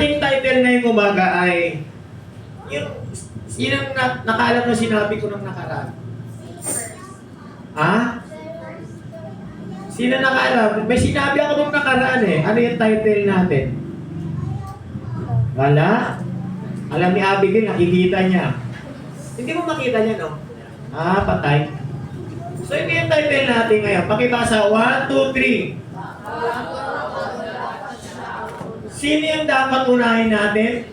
ating title ngayong umaga ay yung nakaalam na sinabi ko nung nakaraan. Ha? Sino nakaalam? May sinabi ako nung nakaraan eh. Ano yung title natin? Wala? Alam ni Abigail, nakikita niya. Hindi mo makita niya, no? Ah, patay. So, ito yung title natin ngayon. Pakita sa 1, 2, 3. Sino yung dapat unahin natin?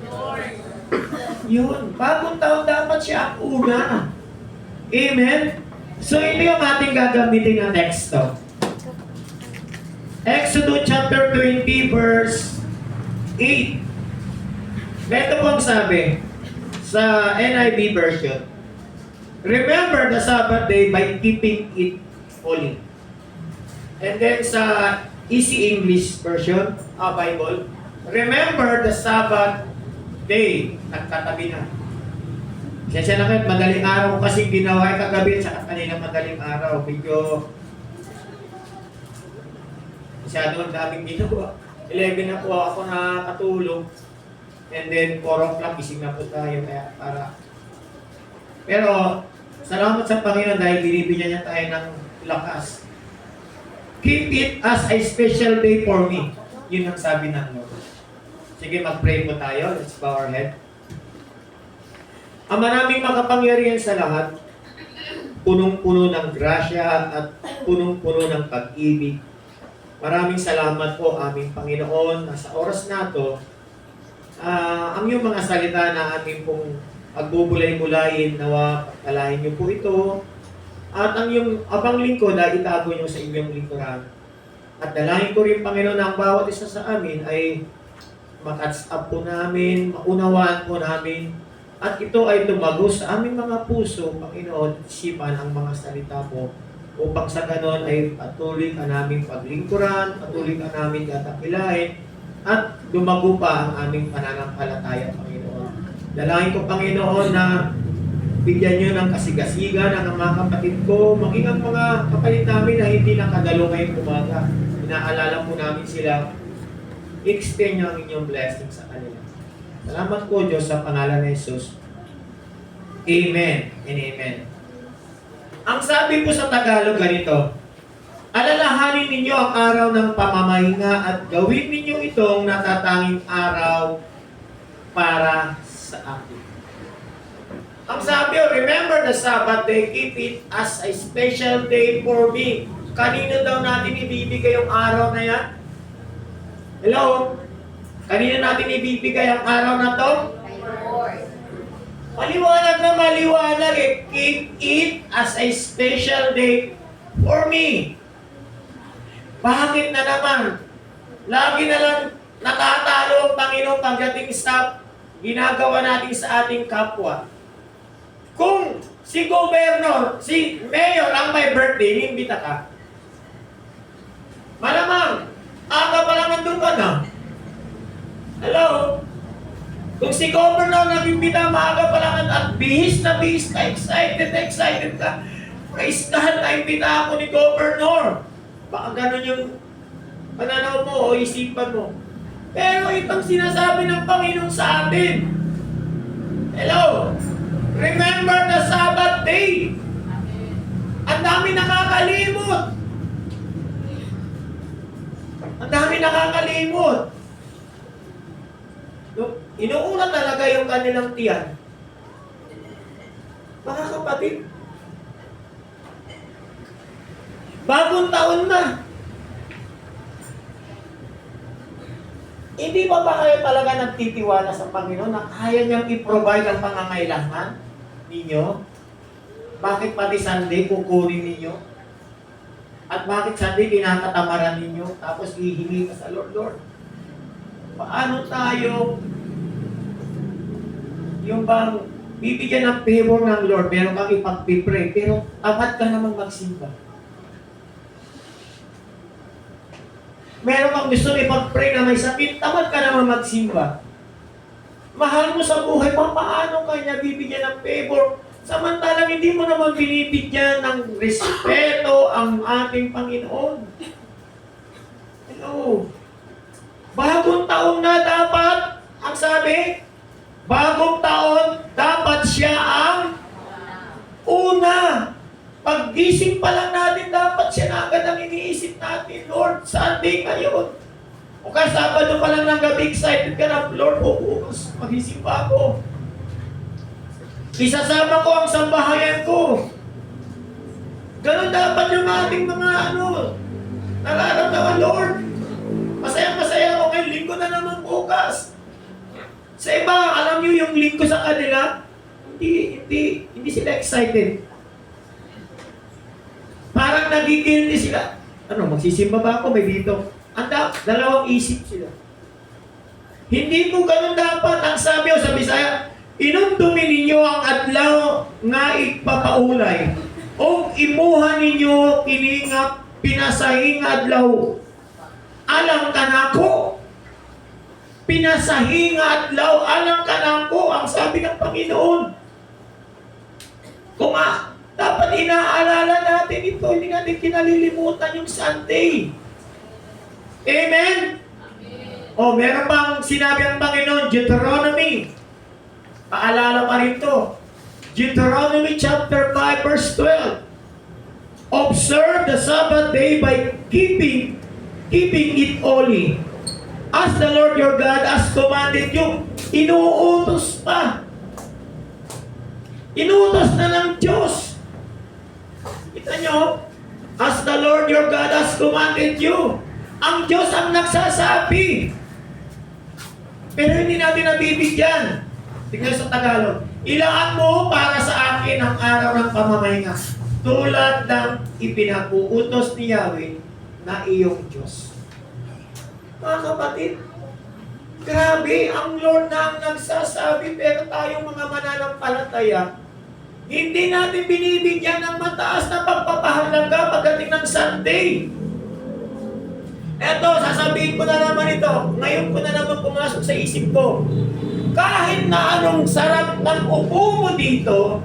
Yun. Bagong taon dapat siya ang una. Amen? So, ito yung ating gagamitin na teksto. Exodus chapter 20 verse 8. Ito po ang sabi sa NIV version. Remember the Sabbath day by keeping it holy. And then sa Easy English version, Bible, remember the Sabbath day. Nagkatabi na. Kasi na kayo, madaling araw kasi ginawa kagabi sa kanina madaling araw. Medyo masyado ang daming ginawa. 11 na po ako nakatulog. And then 4 o'clock, gising na po tayo. Kaya para... Pero, salamat sa Panginoon dahil binibigyan niya tayo ng lakas. Keep it as a special day for me. Yun ang sabi ng Lord. Sige, mag-pray po tayo. Let's bow our head. Ama naming makapangyarihan sa lahat, punong-puno ng grasya at punong-puno ng pag-ibig. Maraming salamat po aming Panginoon na sa oras na ito, ang iyong mga salita na aming pong pagbubulay-bulayin, nawa pagkalahin niyo po ito. At ang iyong abang lingkod ay itago niyo sa inyong lingkuran. At dalahin ko rin, Panginoon, na ang bawat isa sa amin ay makatch up po namin, maunawaan po namin. At ito ay tumagos sa aming mga puso, Panginoon, isipan ang mga salita po. Upang sa ganon ay patuloy ka namin paglingkuran, patuloy ka namin gatakilain, at lumago pa ang aming pananampalataya, Panginoon. Dalangin ko, Panginoon, na bigyan niyo ng kasigasigan ang mga kapatid ko, maging ang mga kapalit namin na hindi nakadalo ngayong umaga. Inaalala po namin sila, extend niyo ang inyong blessing sa kanila. Salamat po, Diyos, sa pangalan ni Jesus. Amen and amen. Ang sabi po sa Tagalog ganito, alalahanin ninyo ang araw ng pamamahinga at gawin ninyo itong natatanging araw para sa akin. Ang sabi, remember the Sabbath day, keep it as a special day for me. Kanino daw natin ibibigay yung araw na yan? Hello? Kanino natin ibibigay ang araw na to? Maliwanag na maliwanag eh. Keep it as a special day for me. Bakit na naman? Lagi na lang nakatalo ang Panginoon pagdating sa ginagawa natin sa ating kapwa. Kung si Governor, si Mayor ang may birthday, inimbita ka. Malamang, aga pa lang nandun ka na. Hello? Kung si Governor nag-imbita, maaga pa lang at bihis na bihis ka, excited ka. Praise God, na-imbita ako ni Governor. Baka ganun yung pananaw mo o isipan mo. Pero itong sinasabi ng Panginoon sa atin. Hello? Remember the Sabbath day. Ang dami nakakalimot. Ang dami nakakalimot. Inuuna talaga yung kanilang tiyan. Mga kapatid, bagong taon na. Hindi ba kayo talaga nagtitiwala sa Panginoon na kaya niyang i-provide ang pangangailangan ninyo? Bakit pati Sunday kukunin ninyo? At bakit Sunday kinakatamaran ninyo? Tapos hihingi ka sa Lord, Lord. Paano tayo yung bang bibigyan ng favor ng Lord, meron kang ipag-pray, pero apat ka namang magsimba. Meron kang gusto ipag-pray na may sakit, tamad ka naman magsimba. Mahal mo sa buhay, paano kanya bibigyan ng favor? Samantalang hindi mo naman binibigyan ng respeto ang ating Panginoon. Hello? Bagong taon na dapat, sabi? Bagong taon, dapat siya ang una. Paggising pa lang natin, dapat siya na agad ang iniisip natin. Lord, Sunday ngayon. O kaya Sabado pa lang ng gabi, excited ka na, Lord, bukas, magising pa ako. Isasama ko ang sambahayan ko. Ganun dapat yung ating mga nararamdaman, Lord. Masaya-masaya ako ngayon, linggo na naman bukas. Sa iba, alam niyo yung linggo sa kanila, hindi sila excited. Parang nagigilty sila. Magsisimba ba ako? May dito. Dalawang isip sila. Hindi po ganun dapat. Ang sabi o sa Bisaya, inumdumi ninyo ang adlaw nga ipapaulay. O imuha ninyo kiningap pinasahing adlaw. Alang kanako. Pinasahing adlaw. Alang kanako. Ang sabi ng Panginoon. Kung dapat inaalala natin ito, hindi natin kinalilimutan yung Sunday. Amen? O, meron pang sinabi ang Panginoon, Deuteronomy. Paalala pa rin ito. Deuteronomy chapter 5 verse 12. Observe the Sabbath day by keeping it holy. As the Lord your God has commanded you. Inuutos pa. Inuutos na ng Diyos. Kita nyo, as the Lord your God has commanded you. Ang Diyos ang nagsasabi. Pero hindi natin nabibigyan. Tingnan sa Tagalog. Ilaan mo para sa akin ang araw ng pamamahinga. Tulad ng ipinapuutos ni Yahweh na iyong Diyos. Mga kapatid, grabe, ang Lord na ang nagsasabi, pero tayong mga mananampalataya, hindi natin binibigyan ng mataas na pagpapahalaga pagdating ng Sunday. Eto, sasabihin ko na naman ito. Ngayon ko na naman pumasok sa isip ko. Kahit na anong sarap ng upo mo dito,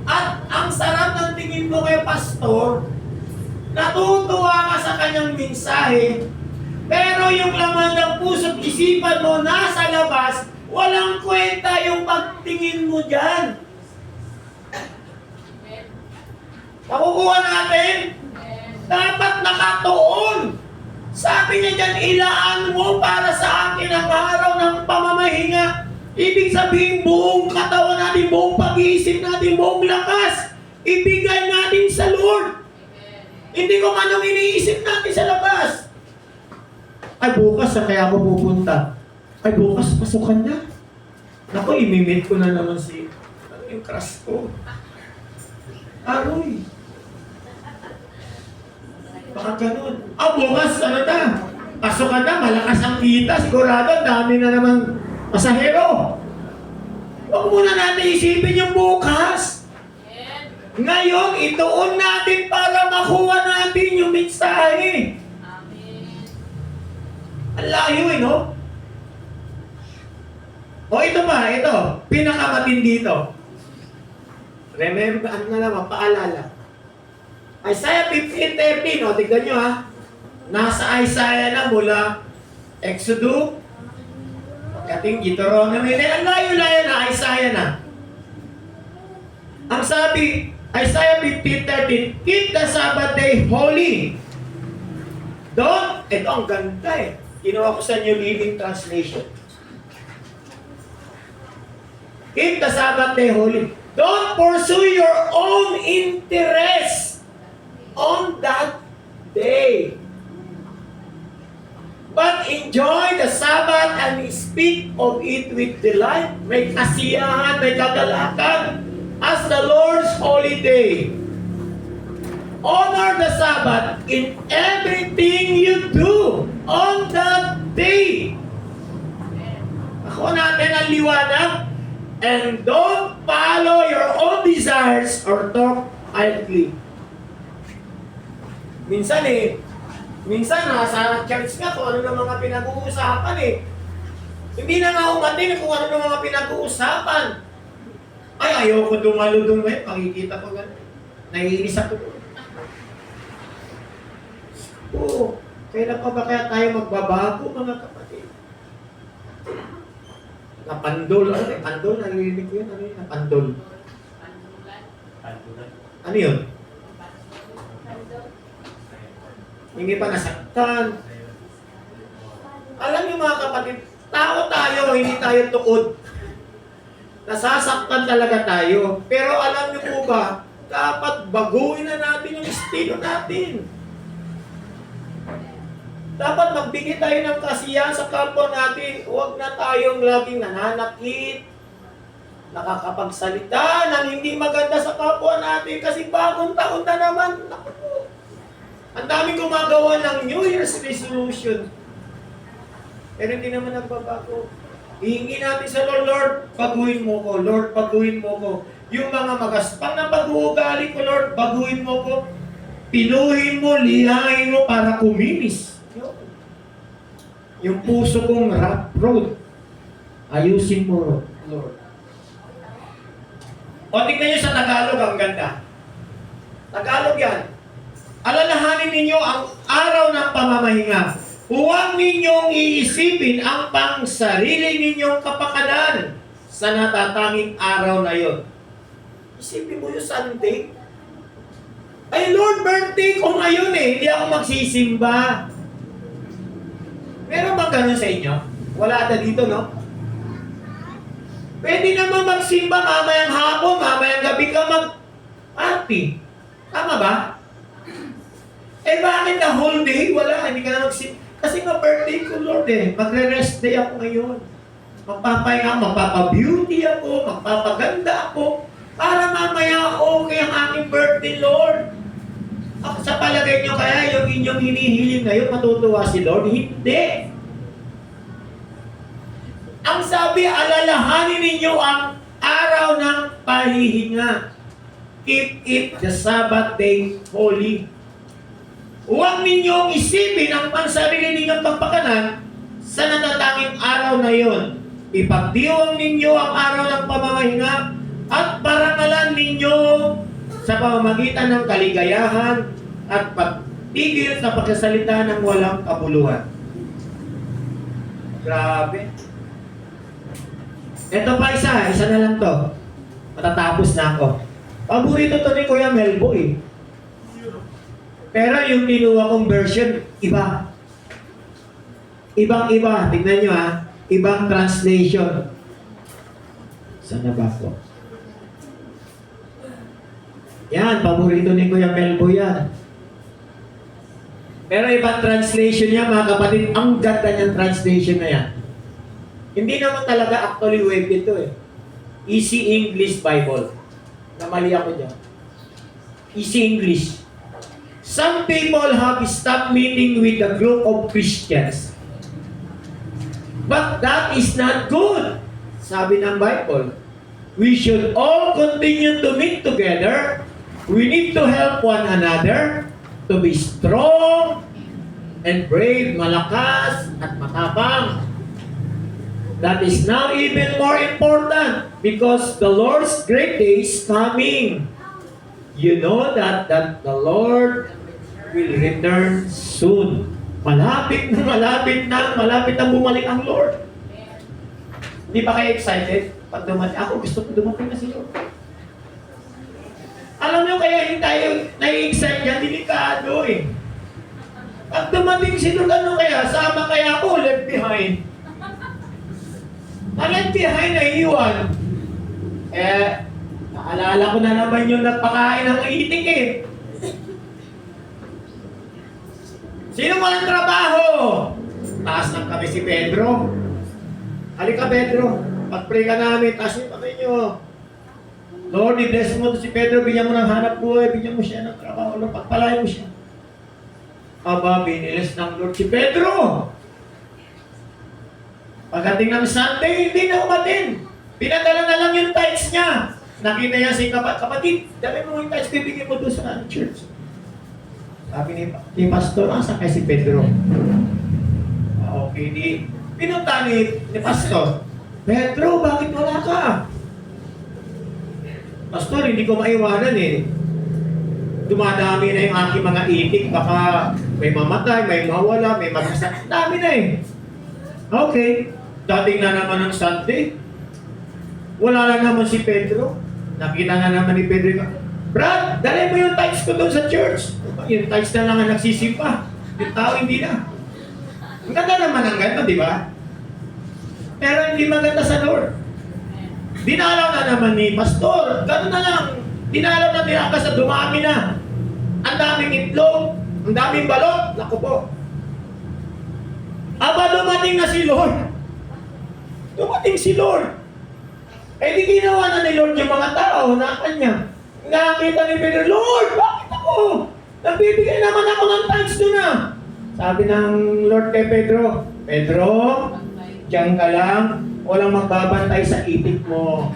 at ang sarap ng tingin mo kay pastor, natutuwa ka sa kanyang mensahe, pero yung laman ng puso't isipan mo nasa labas, walang kwenta yung pagtingin mo dyan. Nakukuha natin? Dapat nakatuon. Sabi niya dyan, ilaan mo para sa akin ang araw ng pamamahinga. Ibig sabihin, buong katawan natin, buong pag-iisip natin, buong lakas, ibigay natin sa Lord. Hindi ko man yung iniisip natin sa labas. Ay, bukas na kaya ako pupunta. Ay, bukas, pasukan na. Naku, imimit ko na naman yung crush ko. Aroy. Baka ganun. Bukas, na? Pasukan na, malakas ang kita. Sigurado, dami na naman pasahero. Huwag muna natin isipin yung bukas. Ngayon, ituon natin para makuha natin yung mensahe. Ang layo no? O ito pa, ito. Pinakamatindi dito. Remember, paalala. Isaiah 15:13, tignan nyo Nasa Isaiah na mula Exodus, pagdating Deuteronomy, ang layo-layo na, Isaiah na. Ang sabi, Isaiah 15:13, keep the Sabbath day holy. Don't, ito ang ganda Ginawa ko sa New Living Translation. Keep the Sabbath day holy. Don't pursue your own interest on that day. But enjoy the Sabbath and speak of it with delight. May kasiyahan, may kagalakan as the Lord's holy day. Honor the Sabbath in everything you do on that day. Ako natin ang liwanag. And don't follow your own desires or talk idly. Minsan nasa church nga kung ano ng mga pinag-uusapan Hindi na nga umatin kung ano ng mga pinag-uusapan. Ay, ayoko dumalo doon Makikita ko gano'n. Naiinis ako doon. Oo. Kailan pa ba kaya tayo magbabago, mga kapatid? Napandol. Ano yung pandol? Narinig ko yun. Ano yung napandol? Ano yun? Hindi pa nasaktan. Alam niyo mga kapatid, tao tayo, hindi tayo tukod. Nasasaktan talaga tayo. Pero alam niyo po ba, dapat baguhin na natin yung estilo natin. Dapat magbigay tayo ng kasiyahan sa kapwa natin. Huwag na tayong laging nananakit, nakakapagsalita ng hindi maganda sa kapwa natin kasi bagong taon na naman. Naku po. Ang daming gumagawa ng New Year's resolution. Pero hindi naman nagbabago. Hihingi natin sa Lord, Lord, baguhin mo ko. Lord, baguhin mo ko. Yung mga magaspang na pag-uugali ko, Lord, baguhin mo ko. Pinuhin mo, lihain mo para kuminis. Yung puso kong rough road, ayusin mo, Lord. O tignan nyo sa Tagalog, ang ganda. Tagalog yan. Alalahanin ninyo ang araw ng pamamahinga. Huwag ninyong iisipin ang pang-sarili ninyong kapakanan sa natatanging araw na yon. Isipin mo yung Sunday. Ay Lord, birthday ko ngayon eh. Hindi ako magsisimba. Meron bang ganun sa inyo? Wala ata dito, no? Pwede naman magsimba mamayang hapon, mamayang gabi ka mag-party. Tama ba? Eh bakit the whole day? Wala, hindi ka na magsimba. Kasi nga birthday ko, Lord eh. Magre-rest day ako ngayon. Magpapahinga, magpapabeauty ako, magpapaganda ako. Para mamaya okay ang aking birthday, Lord. Ako sa palagay nyo kaya yung inyong hinihiling ngayon, matutuwa si Lord? Hindi. Ang sabi, alalahanin ninyo ang araw ng pahihinga. Keep it the Sabbath day holy. Huwag ninyong isipin ang pansarili ninyong pagpakanan sa natatanging araw na yon. Ipagdiwang ninyo ang araw ng pamamahinga at parangalan ninyo sa pamamagitan ng kaligayahan at pagtigil sa pagsasalita ng walang kabuluhan. Grabe. Ito pa isa na lang to. Matatapos na ako. Paborito to ni Kuya Melbo eh. Pero yung kinuha kong version, iba. Ibang-iba. Tignan nyo ha. Ibang translation. Saan na ba ako? Yan, paborito ni Kuya Melbo yan. Pero ibang translation niya, mga kapatid, ang ganda niyang translation na yan. Hindi naman talaga actually web ito eh. Easy English Bible. Namali ako dyan. Easy English. Some people have stopped meeting with a group of Christians. But that is not good. Sabi ng Bible. We should all continue to meet together. We need to help one another to be strong and brave, malakas at matapang. That is now even more important because the Lord's great day is coming. You know that the Lord will return soon. Malapit na bumalik ang Lord. Hindi ba kayo excited? Pag dumating, ako gusto ko dumating na si Lord. Alam nyo kaya hindi tayo nai-excite yan, delikado eh. Pag dumating si Lord, ano kaya? Sama kaya ako, left behind. Left behind na iwan. Naalala ko na naman yung nagpakain ng itik eh. Sino walang trabaho? Taas ng kami si Pedro. Halika Pedro, pag-pray ka namin, taas yung kami nyo. Lord, i-bless mo si Pedro, bigyan mo ng hanap buhay, bigyan mo siya ng trabaho, Lord, pagpalayo mo siya. Aba, binilis ng Lord si Pedro. Pagdating ng Sunday, hindi na umatin. Pinadala na lang yung tithes niya. Nakita niya si kapatid, dami mo yung tithes, bibigyan mo doon sa church. Sabi ni Pastor, asa kay si Pedro? Okay, pinunta ni Pastor, Pedro, bakit wala ka? Pastor, hindi ko maiwanan eh. Dumadami na yung aking mga itik, baka may mamatay, may mawala, may magkasakit. Dami na eh. Okay. Dating na naman ng Sunday. Wala na naman si Pedro. Nakita na naman ni Pedro. Brad, dali mo yung tithes ko doon sa church. Yung tithes na lang ang nagsisimpa. Yung tao hindi na. Ang ganda naman ang ganda, di ba? Pero hindi maganda sa Lord. Dinalaw na naman ni Pastor. Gano'n na lang. Dinalaw na nila kasi dumami na. Ang daming itlog. Ang daming balot. Naku po. Aba, dumating na si Lord. Dumating si Lord. Eh di ginawa na ni Lord yung mga tao na kanya. Nakakita ni Pedro, Lord, bakit ako? Nagbibigay naman ako ng thanks doon na. Sabi ng Lord kay Pedro, Pedro, diyan ka lang, walang magbabantay sa itik mo.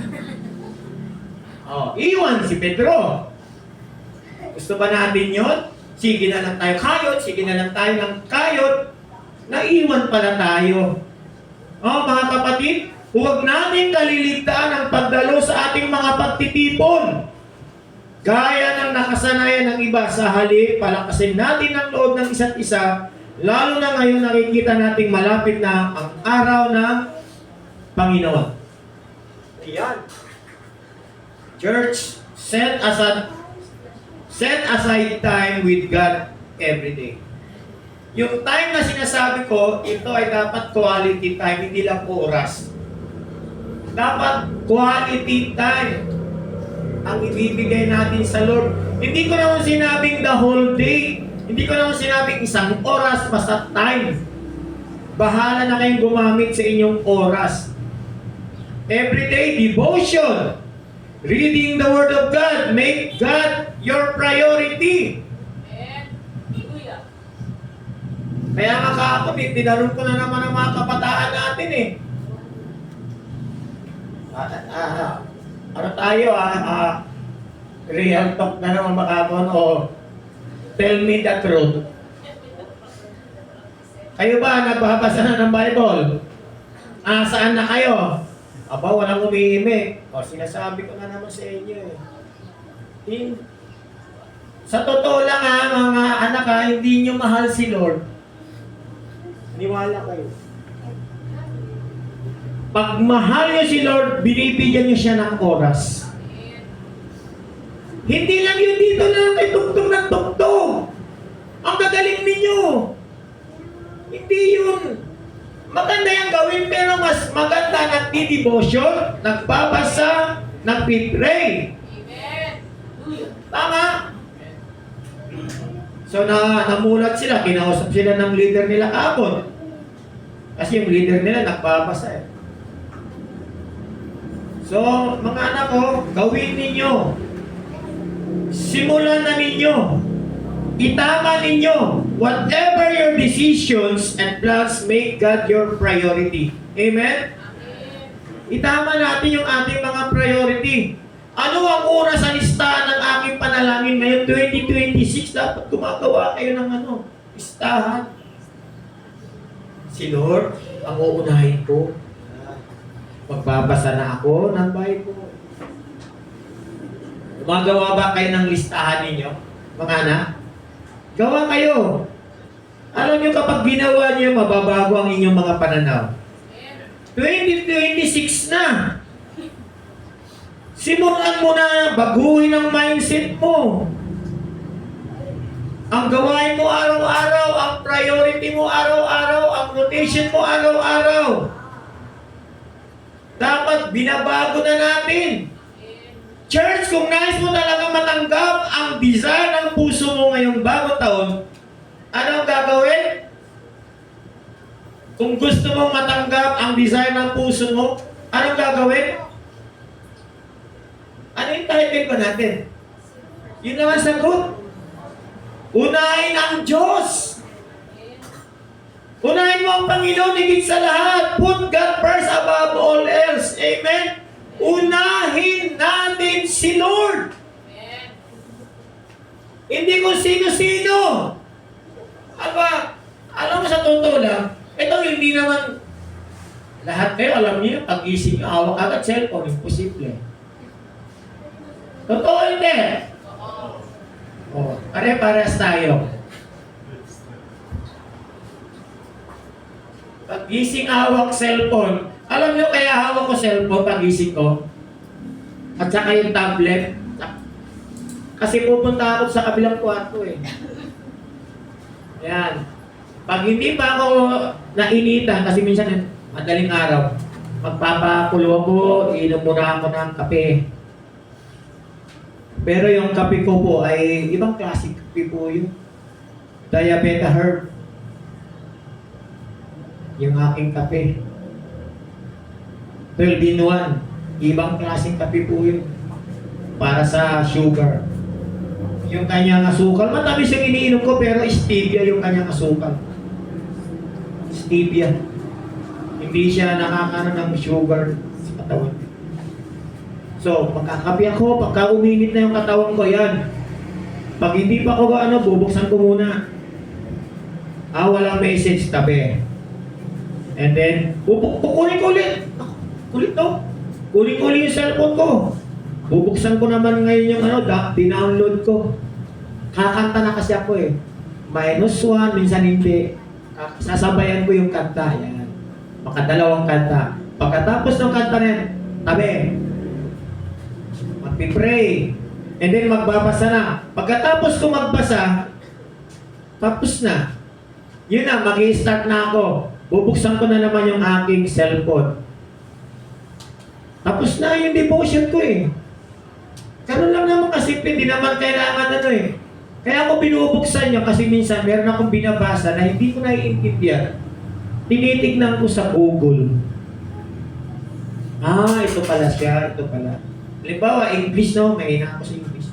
Oh, iwan si Pedro. Gusto ba natin yun? Sige na lang tayo kayot, sige na lang tayo ng kayot. Naiwan pala tayo. Oh, mga kapatid, huwag natin kaliligtaan ang pagdalo sa ating mga pagtitipon. Gaya ng nakasanayan ng iba sa halip, palakasin natin ang loob ng isa't isa, lalo na ngayon nakikita nating malapit na ang araw ng Panginoon. Ayan. Church, set aside time with God every day. Yung time na sinasabi ko, ito ay dapat quality time, hindi lang oras. Dapat quality time ang ibibigay natin sa Lord. Hindi ko naman sinabing the whole day. Hindi ko naman sinabing isang oras, basta time. Bahala na kayong gumamit sa inyong oras. Everyday devotion. Reading the Word of God. Make God your priority. Kaya nga kahapon, tinanong ko na naman ang mga kabataan natin eh. Ano tayo real talk na naman makapon o tell me the truth. Kayo ba nagbabasa na ng Bible? Saan na kayo? Aba, walang umiimik. O, sinasabi ko na naman sa inyo eh. Sa totoo lang mga anak hindi nyo mahal si Lord. Niwala kayo. Pag mahal niyo si Lord, binibigyan niyo siya ng oras. Hindi lang yun dito na kay tugtog ng tugtog. Ang gagaling ninyo. Hindi yun. Maganda yung gawin, pero mas maganda nagdi-devotion, nagbabasa, nagpipray. Tama? So namulat sila, kinausap sila ng leader nila kapon. Kasi yung leader nila nagbabasa eh. So, mga anak ko, gawin ninyo. Simulan na ninyo. Itama ninyo. Whatever your decisions and plans, make God your priority. Amen? Itama natin yung ating mga priority. Ano ang oras sa listahan ng aking panalangin ngayon? 2026, dapat gumagawa kayo ng listahan. Si Lord, ang uunahin ko. Magbabasa na ako ng Bible. Gumagawa ba kayo ng listahan ninyo? Mga anak? Gawa kayo. Alam nyo, kapag ginawa nyo, mababago ang inyong mga pananaw. 2026 na. Simulan mo na, baguhin ang mindset mo. Ang gawain mo araw-araw, ang priority mo araw-araw, ang rotation mo araw-araw. Dapat binabago na natin. Church, kung nais mo talaga matanggap ang desire ng puso mo ngayong bagong taon, ano ang gagawin? Kung gusto mong matanggap ang desire ng puso mo, anong gagawin? Ano yung title ko natin? Yun naman sagot. Unahin ang Diyos. Unahin mo ang Panginoon higit sa lahat. Put God first above all else. Amen? Unahin natin si Lord. Amen. Hindi kung sino-sino. Alam mo sa totoo lang, ito hindi naman lahat kayo alam niyo, pag-isip niyo, hawak agad cellphone, imposible. Totoo hindi. Pare-pares tayo. Pagising hawak cellphone. Alam nyo kaya hawak ko cellphone pagising ko? At saka yung tablet. Kasi pupunta ako sa kabilang kwarto eh. Ayan. Pag hindi pa ako nainitan, kasi minsan madaling araw, magpapakulo ako, iinom muna ako ng kape. Pero yung kape ko po ay ibang klaseng kape po yun. Diabeta herb. Yung aking kape. 12 in 1. Ibang klaseng kape po yun. Para sa sugar. Yung kanyang asukal, matamis yung iniinom ko pero stevia yung kanyang asukal. Stevia. Hindi siya nakakaroon ng sugar sa katawan. So, magkakape ako, pagka uminit na yung katawan ko, yan. Pag hindi pa ako bubuksan ko muna. Walang message, tabi. And then, kukunin ko ulit. Kulit to. Kunin ko ulit yung cellphone ko. Bubuksan ko naman ngayon yung dinownload ko. Kakanta na kasi ako eh. -1, minsan hindi. Sasabayan ko yung kanta. Yan. Makadalawang kanta. Pagkatapos ng kanta na yan, tabi. Magpipray. And then magbabasa na. Pagkatapos ko magbasa, tapos na. Yun na, mag-i-start na ako. Bubuksan ko na naman yung aking cellphone. Tapos na yung devotion ko eh. Ganun lang naman kasimple, hindi naman kailangan eh. Kaya ako binubuksan niya kasi minsan meron akong binabasa na hindi ko naiintindihan. Tinitignan ko sa Google. Ito pala siya, ito pala. Halimbawa, English may ina ako sa English.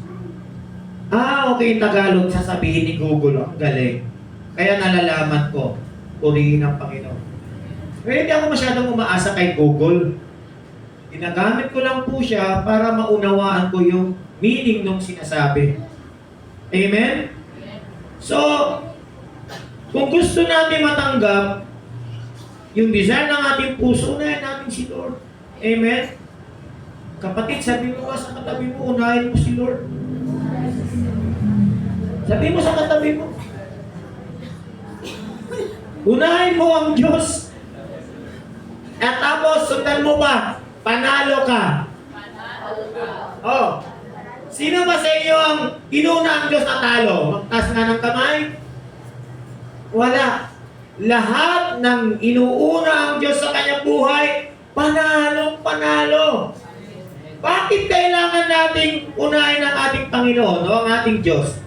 Okay, Tagalog, sasabihin ni Google, ang galing. Kaya nalalaman ko, purihin ang Panginoon. Pero hindi ako masyadong umaasa kay Google. Ginagamit ko lang po siya para maunawaan ko yung meaning ng sinasabi. Amen? So, kung gusto natin matanggap yung desire ng ating puso, unahin natin si Lord. Amen? Kapatid, sabi mo sa katabi mo, unahin mo si Lord. Sabi mo sa katabi mo, unahin mo ang Diyos. At tapos, sundan mo pa, panalo ka. Sino ba sa inyo ang inuna ang Diyos na talo? Magtaas nga ng kamay? Wala. Lahat ng inuuna ang Diyos sa kanyang buhay, panalo. Bakit kailangan nating unahin ang ating Panginoon o ang ating Diyos?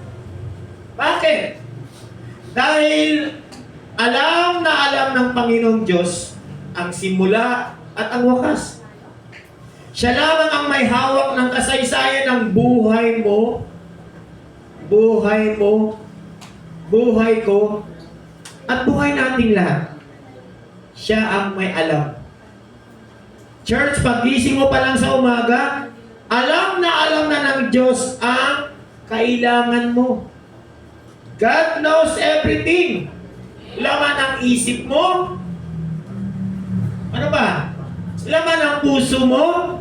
Bakit? Dahil alam na alam ng Panginoong Diyos ang simula at ang wakas. Siya lamang ang may hawak ng kasaysayan ng buhay mo, buhay ko, at buhay nating lahat. Siya ang may alam. Church, pagising mo pa lang sa umaga, alam na ng Diyos ang kailangan mo. God knows everything. Laman ang isip mo. Ano ba? Laman ang puso mo.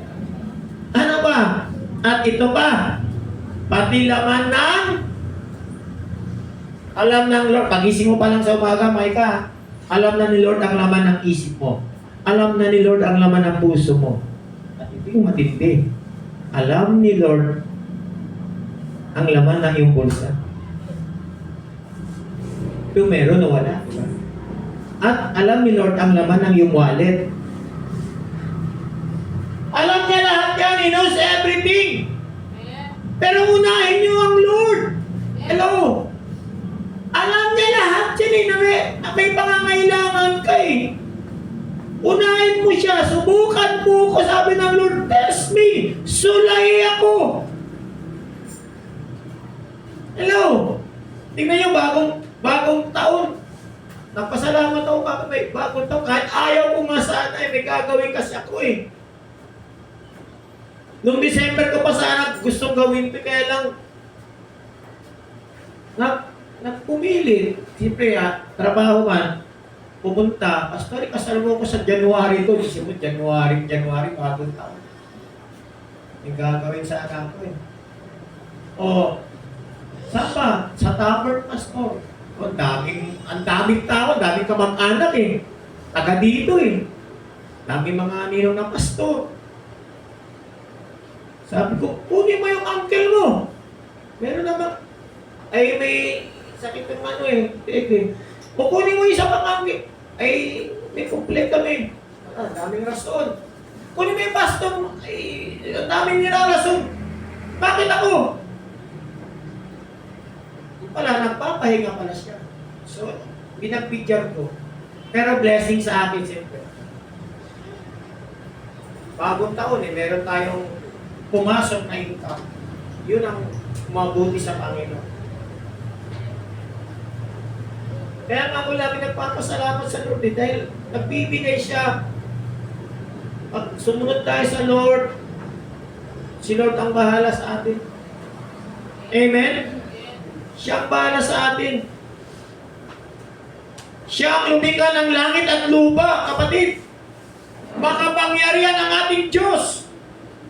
Ano ba? At ito pa, pati laman ng alam ng Lord. Pagising mo pa lang sa umaga, Micah, alam na ni Lord ang laman ng isip mo. Alam na ni Lord ang laman ng puso mo. At ito yung matindi. Alam ni Lord ang laman ng iyong bulsa. Ito meron o wala. Diba? At alam ni Lord ang laman ng iyong wallet. Alam niya lahat yan. He knows everything. Pero unahin niyo ang Lord. Hello. Alam niya lahat yan na may pangangailangan ka eh. Unahin mo siya. Subukan mo ko. Sabi ng Lord, test me. Sulay ako. Hello. Tingnan niyo, bagong taon. Nagpasalamat ako bakit may bagong taon. Kahit ayaw ko nga sana may gagawin kasi ako eh. Noong December ko pa sana gustong gawin ito, kaya lang nagpumilit. Siyempre, trabaho man, pumunta. Pastor, kasal mo ko sa January to. Kasi mo, January, bagong taon. May gagawin sana ako eh. Saan ba? Sa Tavern, Pastor. Ang daming tao, daming kamag-anak eh. Taga dito eh. Dami mga ninong na pastor. Sabi ko, kunin mo yung uncle mo. Meron naman, ay may sakit ng ano eh. Kukunin mo isa pang uncle. Ay, may complete kami. Daming rason. Kunin mo yung pastor mo. Ay, daming nilarason. Bakit ako? Wala, nagpapahinga pala siya. So, binagbigyan ko. Pero blessing sa akin, siyempre. Bagong taon eh, meron tayong pumasok na income. Yun ang mabuti sa Panginoon. Kaya nga ako lagi nagpapasalamat sa Lord eh, dahil nagbibigay siya. Pag sumunod tayo sa Lord, si Lord ang bahala sa atin. Amen? Siya ang bahala sa atin. Siya ang lumikha ng langit at lupa, kapatid. Makapangyarihan ang ating Diyos.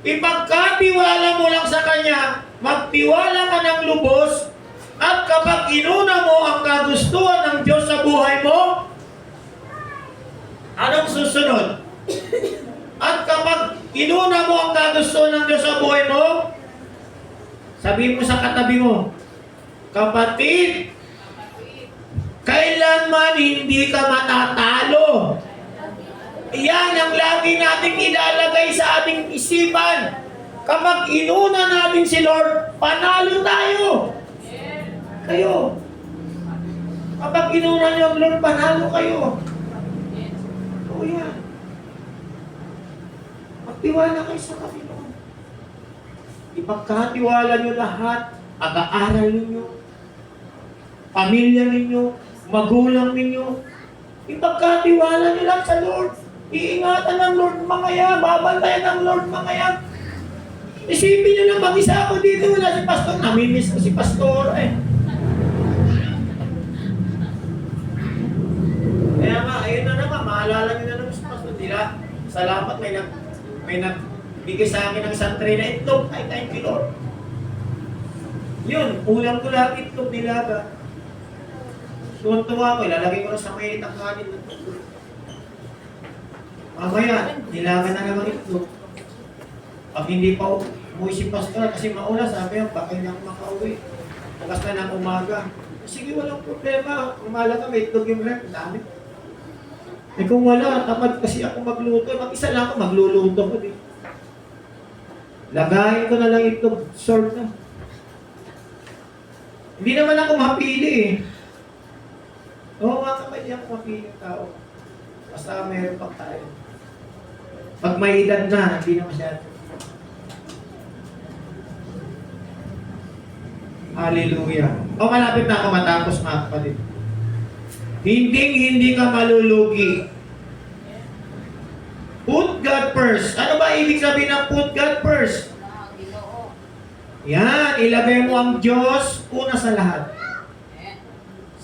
Ipagkatiwala mo lang sa Kanya, magtiwala ka ng lubos, at kapag inuna mo ang kagustuhan ng Diyos sa buhay mo, anong susunod? At kapag inuna mo ang kagustuhan ng Diyos sa buhay mo, sabihin mo sa katabi mo, kapatid, kailanman hindi ka matatalo. Yan ang lagi nating ilalagay sa ating isipan. Kapag inuna natin si Lord, panalo tayo. Kayo. Kapag inuna niyo ang Lord, panalo kayo. Oo yan. Magtiwala kayo sa Panginoon. Ipagkatiwala niyo lahat, pag-aaral ninyo, pamilya ninyo, magulang ninyo. Ipagkatiwala niyo lang sa Lord. Iingatan ng Lord mga yan, babantayan ng Lord mga yan. Isipin niyo lang, mag-isa ako dito, wala si Pastor. Namimiss ko si Pastor eh. Kaya nga, ayun na naman, maalala niyo na naman si Pastor. Dila, salamat, may nagbigay sa akin ng isang tray na itlog. Ay, thank you Lord. Yun, ulam ko lang itlog nila ba? Tuwan-tuwa ko, ilalagay ko na sa mainit ang kanin. Mamaya, nilagan na naman itlog. Pag hindi pa umuwi si Pastor, kasi mauna, sabi yan, baka hindi ako makauwi. Bukas na ng umaga. Sige, walang problema. Umala ka, may itlog yung rep. Dami. Eh kung wala, tamad kasi ako magluto. Mag-isa lang ako, magluluto ko din. Lagayin ko na lang itlog, sort na. Hindi naman ako mapili eh. Oo nga kapag hindi ako mapili ng tao. Basta mayroon pa tayo. Pag may edad na, hindi na masyado. Hallelujah. O malapit na ako matapos mga kapatid. Hindi ka malulugi. Put God first. Ano ba ibig sabihin ng put God first? Yan, ilagay mo ang Diyos una sa lahat.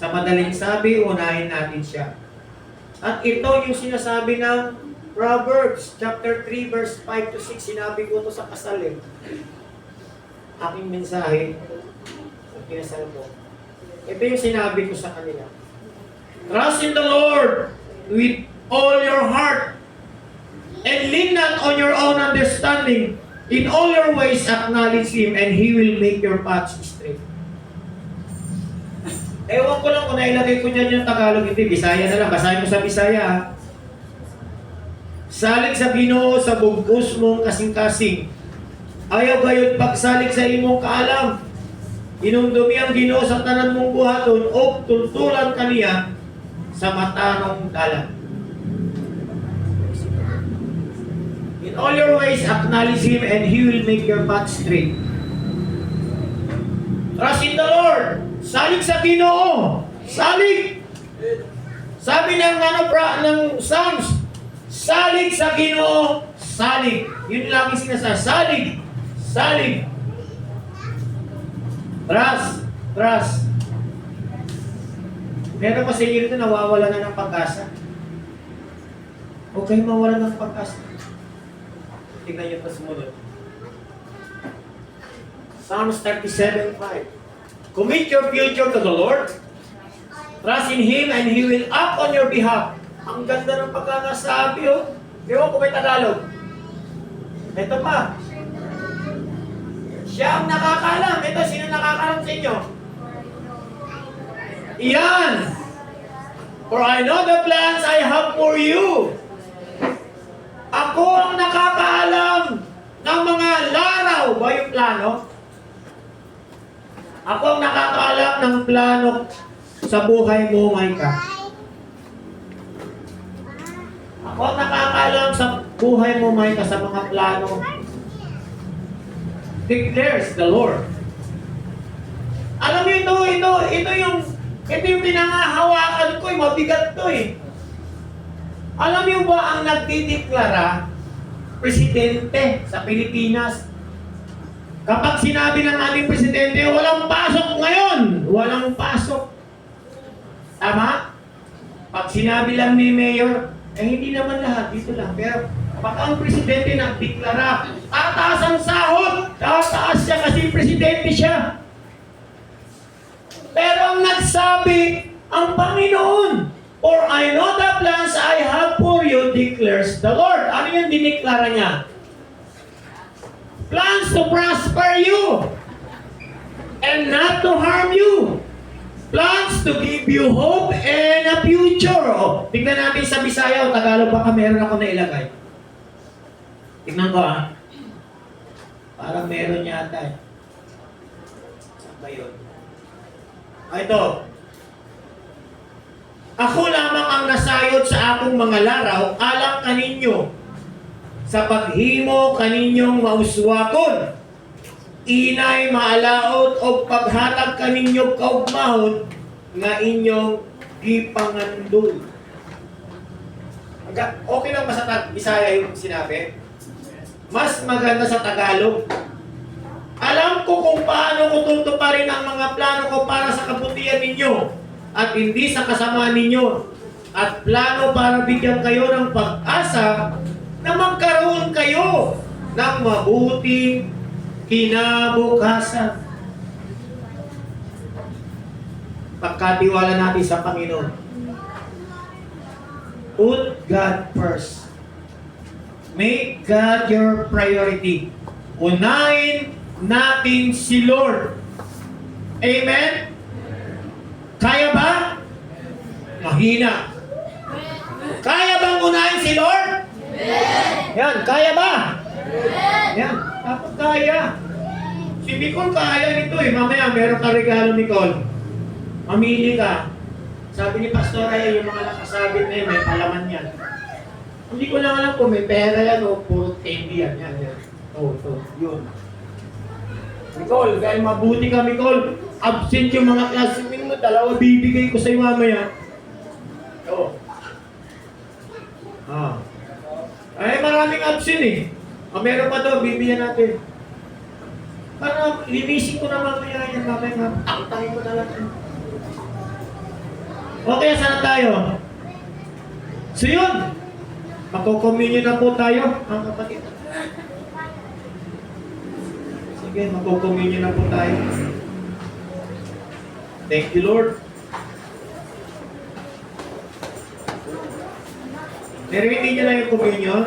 Sa madaling sabi, unahin natin siya. At ito yung sinasabi ng Proverbs chapter 3 verse 5 to 6. Sinabi ko ito sa kasal eh. Aking mensahe sa kinasal ko. Ito yung sinabi ko sa kanila. Trust in the Lord with all your heart and lean not on your own understanding. In all your ways acknowledge Him and He will make your paths straight. Ewan ko lang kung nailagay ko dyan yung Tagalog, hindi, Bisaya na lang. Basahin mo sa Bisaya ha. Salig sa Ginoo sa bugos mong kasing-kasing. Ayaw gayon pagsalig sa imong kaalam. Inumdumi ang Ginoo sa tanan mong buhaton o tultulan kaniya sa matanong dalan. In all your ways acknowledge Him and He will make your path straight. Trust in the Lord. Salig sa Ginoo. Salig. Sabi ng ng Psalms, salig sa Ginoo, salig. Yun lang yung sinasabi. Salig. Salig. Trust. Pero kasi yun ito, nawawala na ng pag-asa. Okay, mawala ng pag-asa. Tingnan nyo pa sumunod. Psalms 37:5. Commit your future to the Lord. Trust in Him and He will act on your behalf. Ang ganda ng pagkakasabi, oh. Di ba kung may Tagalog? Ito pa. Siya ang nakakaalam. Ito, sino nakakaalam sa inyo? Iyan! For I know the plans I have for you. Ako ang nakakaalam ng mga laraw. Ba yung plano? Ako ang nakakaalam ng plano sa buhay mo, Micah. Ako ang nakakaalam sa buhay mo, Micah, sa mga plano. Declares the Lord. Alam mo ito yung pinangahawakan ko, mabigat to eh. Alam niyo ba ang nagdideklara, presidente sa Pilipinas? Kapag sinabi ng ating presidente, walang pasok ngayon, walang pasok. Tama? Pag sinabi lang ni Mayor, hindi naman lahat, dito lang. Pero kapag ang presidente nagdeklara, tataas ang sahod, tataas siya kasi presidente siya. Pero ang nagsabi, ang Panginoon, for I know the plans I have for you, declares the Lord. Ano yung dineklara niya? Plans to prosper you and not to harm you. Plans to give you hope and a future. O, tignan natin sa Bisaya o Tagalog, baka meron ako na ilagay. Tignan ko Parang meron yata eh. Saan ba yun? Ito. Ako lamang ang nasayod sa akong mga laraw, alang kaninyo, sa paghimo kaninyong mauswakon, inay maalaot o paghatag kaninyo kaugmahon, nga inyong gipangandul. Okay lang ba sa Bisaya yung sinabi? Mas maganda sa Tagalog. Alam ko kung paano ko tutuparin ang mga plano ko para sa kabutihan ninyo at hindi sa kasamaan ninyo. At plano para bigyan kayo ng pag-asa na magkaroon kayo ng mabuting kinabukasan. Pagkatiwala natin sa Panginoon. Put God first. Make God your priority. Unahin natin si Lord. Amen? Kaya ba? Mahina. Kaya bang unahin si Lord? Yan, kaya ba? Yan, dapat kaya. Si Nicole kaya nito eh. Mamaya meron ka regalo, Nicole. Mamili ka. Sabi ni Pastor ay yung mga nakasabit na yun, may palaman yan. Hindi ko lang alam kung may pera yan o puro candy yan. Yan. Yun. Nicole, dahil mabuti ka, Nicole. Absent yung mga classmate mo, dalawa bibigay ko sa'yo mamaya. Ay, maraming absent eh. Meron pa daw, bibigyan natin. Para linisin ko na mamaya yan, mamaya angtangin ko na lang. Okay, saan tayo? So yun, magko-communion na po tayo, mga kapatid. Sige, magko-communion na po tayo. Thank you, Lord. Narinig niyo na yung communion?